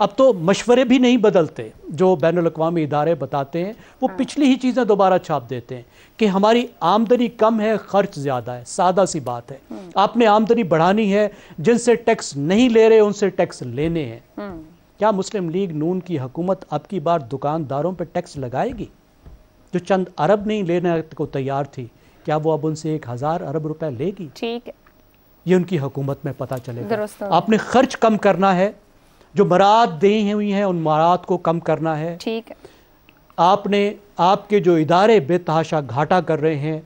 اب تو مشورے بھی نہیں بدلتے، جو بین الاقوامی ادارے بتاتے ہیں وہ پچھلی ہی چیزیں دوبارہ چھاپ دیتے ہیں کہ ہماری آمدنی کم ہے، خرچ زیادہ ہے. سادہ سی بات ہے، آپ نے آمدنی بڑھانی ہے، جن سے ٹیکس نہیں لے رہے ان سے ٹیکس لینے ہیں. کیا مسلم لیگ نون کی حکومت اب کی بار دکانداروں پہ ٹیکس لگائے گی؟ جو چند ارب نہیں لینے کو تیار تھی، کیا وہ اب ان سے 1000 ارب روپے لے گی؟ ٹھیک ہے، یہ ان کی حکومت میں پتہ چلے گا. درست. آپ نے خرچ کم کرنا ہے، جو مراد دی ہوئی ہیں ان مراد کو کم کرنا ہے. ٹھیک ہے، آپ کے جو ادارے بے تحاشا گھاٹا کر رہے ہیں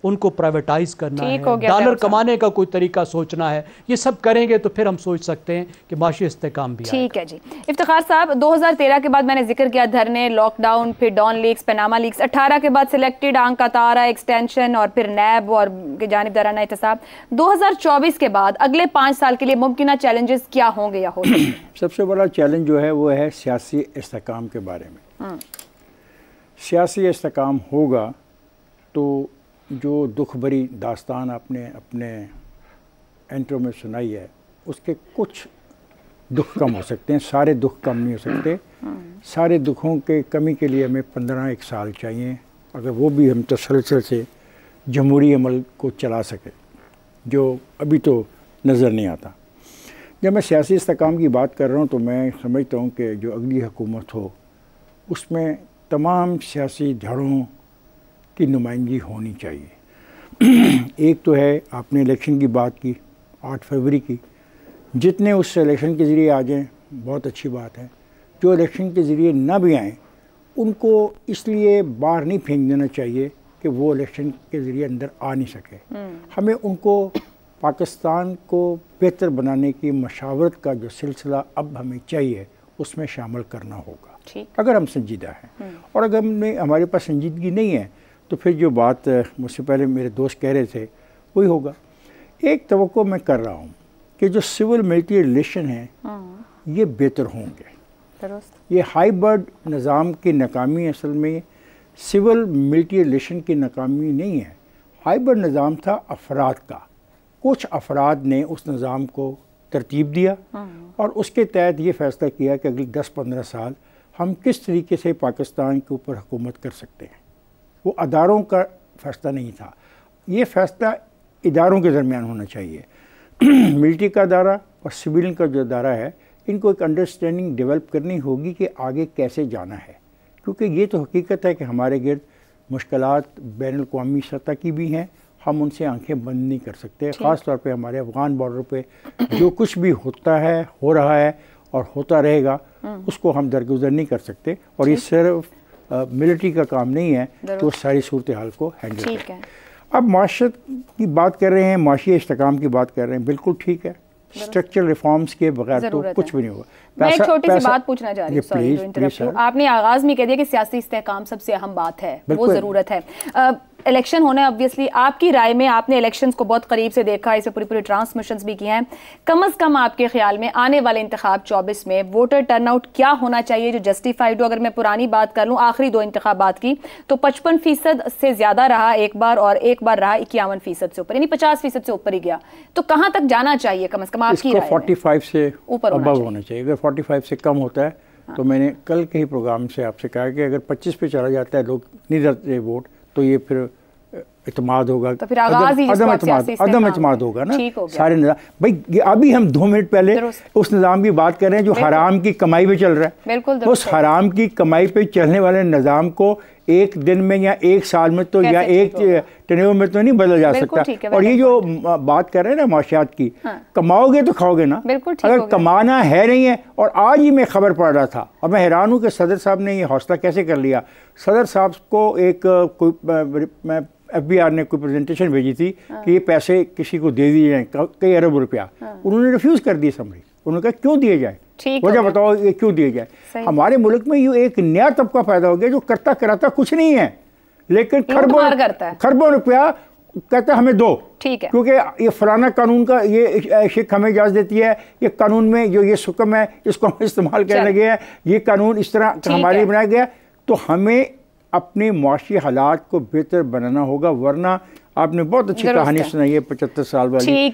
ان کو پرائیویٹائز کرنا ہے، ڈالر کمانے کا کوئی طریقہ سوچنا ہے. یہ سب کریں گے تو پھر ہم سوچ سکتے ہیں کہ معاشی استحکام بھی آئے گا. ٹھیک ہے جی. افتخار صاحب، 2013 کے بعد میں نے ذکر کیا دھرنے، لاک ڈاؤن، پھر ڈان لیکس، پیناما لیکس. 18 کے بعد سلیکٹڈ آنکھ کا تارا ایکسٹینشن، اور پھر نیب اور کی جانبدارانہ احتساب. 2024 کے بعد اگلے 5 سال کے لیے ممکنہ چیلنجز کیا ہوں گے یا ہو سکتے ہیں؟ سب سے بڑا چیلنج جو ہے وہ ہے سیاسی استحکام کے بارے میں. سیاسی استحکام ہوگا تو جو دکھ بھری داستان آپ نے اپنے انٹرو میں سنائی ہے اس کے کچھ دکھ کم ہو سکتے ہیں، سارے دکھ کم نہیں ہو سکتے. سارے دکھوں کے کمی کے لیے ہمیں 15 سال چاہیے، اگر وہ بھی ہم تسلسل سے جمہوری عمل کو چلا سکے، جو ابھی تو نظر نہیں آتا. جب میں سیاسی استحکام کی بات کر رہا ہوں تو میں سمجھتا ہوں کہ جو اگلی حکومت ہو اس میں تمام سیاسی دھڑوں کی نمائندگی ہونی چاہیے. ایک تو ہے آپ نے الیکشن کی بات کی 8 فروری کی، جتنے اس الیکشن کے ذریعے آ جائیں بہت اچھی بات ہے. جو الیکشن کے ذریعے نہ بھی آئیں ان کو اس لیے باہر نہیں پھینک دینا چاہیے کہ وہ الیکشن کے ذریعے اندر آ نہیں سکے. ہمیں ان کو پاکستان کو بہتر بنانے کی مشاورت کا جو سلسلہ اب ہمیں چاہیے اس میں شامل کرنا ہوگا اگر ہم سنجیدہ ہیں. اور اگر ہمارے پاس سنجیدگی نہیں ہے تو پھر جو بات مجھ سے پہلے میرے دوست کہہ رہے تھے وہی ہوگا. ایک توقع میں کر رہا ہوں کہ جو سول ملٹری ریلیشن ہیں یہ بہتر ہوں گے. یہ ہائیبرڈ نظام کی ناکامی اصل میں سول ملٹری ریلیشن کی ناکامی نہیں ہے. ہائیبرڈ نظام تھا افراد کا، کچھ افراد نے اس نظام کو ترتیب دیا اور اس کے تحت یہ فیصلہ کیا کہ اگلی 10-15 سال ہم کس طریقے سے پاکستان کے اوپر حکومت کر سکتے ہیں. وہ اداروں کا فیصلہ نہیں تھا، یہ فیصلہ اداروں کے درمیان ہونا چاہیے. ملٹری کا ادارہ اور سویلین کا جو ادارہ ہے ان کو ایک انڈرسٹینڈنگ ڈیولپ کرنی ہوگی کہ آگے کیسے جانا ہے. کیونکہ یہ تو حقیقت ہے کہ ہمارے گرد مشکلات بین الاقوامی سطح کی بھی ہیں، ہم ان سے آنکھیں بند نہیں کر سکتے. خاص طور پہ ہمارے افغان بارڈر پہ جو کچھ بھی ہوتا ہے، ہو رہا ہے اور ہوتا رہے گا اس کو ہم درگزر نہیں کر سکتے. اور یہ صرف ملٹری کا کام نہیں ہے کہ وہ ساری صورتحال کو ہینڈل کرے. اب معاشرت کی بات کر رہے ہیں، معاشی استحکام کی بات کر رہے ہیں، بالکل ٹھیک ہے. اسٹرکچرل ریفارمز کے بغیر تو کچھ بھی نہیں ہوگا. میں ایک چھوٹی سی بات پوچھنا چاہ رہی ہوں. آپ نے آغاز میں کہہ دیا کہ سیاسی استحکام سب سے اہم بات ہے، وہ ضرورت ہے. الیکشن ہونا obviously، آپ کی رائے میں آپ نے الیکشنز کو بہت قریب سے دیکھا، اسے پوری ٹرانسمیشنز بھی کی ہیں، کم از کم آپ کے خیال میں آنے والے انتخاب 24 میں ووٹر ٹرن آؤٹ کیا ہونا چاہیے جو جسٹیفائڈ ہو؟ اگر میں پرانی بات کر لوں آخری 2 انتخابات کی تو 55% سے زیادہ رہا ایک بار، اور ایک بار رہا 51% سے اوپر، یعنی 50% سے اوپر ہی گیا. تو کہاں تک جانا چاہیے کم از کم آپ کی رائے میں؟ 45 سے اوپر ہونا چاہیے. اگر 45 سے کم ہوتا ہے تو میں نے کل کے ہی پروگرام سے آپ سے کہا کہ اگر 25 پہ چلا جاتا ہے لوگ نہیں دیتے ووٹ تو یہ پھر اعتماد ہوگا، تو پھر آغاز ہی عدم اعتماد ہوگا نا سارے نظام. بھائی ابھی ہم 2 منٹ پہلے اس نظام کی بات کر رہے ہیں جو حرام کی کمائی پہ چل رہا ہے. اس حرام کی کمائی پہ چلنے والے نظام کو ایک دن میں یا ایک سال میں تو یا ایک ٹینیور میں تو نہیں بدلا جا سکتا. اور یہ جو بات کر رہے ہیں نا معاشیات کی، کماؤ گے تو کھاؤ گے نا. اگر کمانا ہے نہیں ہے، اور آج ہی میں خبر پڑھ رہا تھا اور میں حیران ہوں کہ صدر صاحب نے یہ حوصلہ کیسے کر لیا. صدر صاحب کو ایک ایف بی آر نے کوئی پریزنٹیشن بھیجی تھی کہ یہ پیسے کسی کو دے دیے جائیں، کئی ارب روپیہ. انہوں نے ریفیوز کر دی اسمبلی. انہوں نے کہا کیوں دیے جائیں، وجہ بتاؤ یہ کیوں دیے جائے. ہمارے ملک میں یہ ایک نیا طبقہ پیدا ہو گیا جو کرتا کراتا کچھ نہیں ہے لیکن خربوں روپیہ کہتا ہے ہمیں دو، کیونکہ یہ فلانا قانون کا یہ شک ہمیں اجازت دیتی ہے، یہ قانون میں جو یہ حکم ہے اس کو ہم استعمال کرنے لگے ہیں، یہ قانون اس طرح ہمارے لیے بنایا گیا. تو ہمیں اپنے معاشی حالات کو بہتر بنانا ہوگا، ورنہ آپ نے بہت اچھی کہانی سنائی ہے 75 سال والی.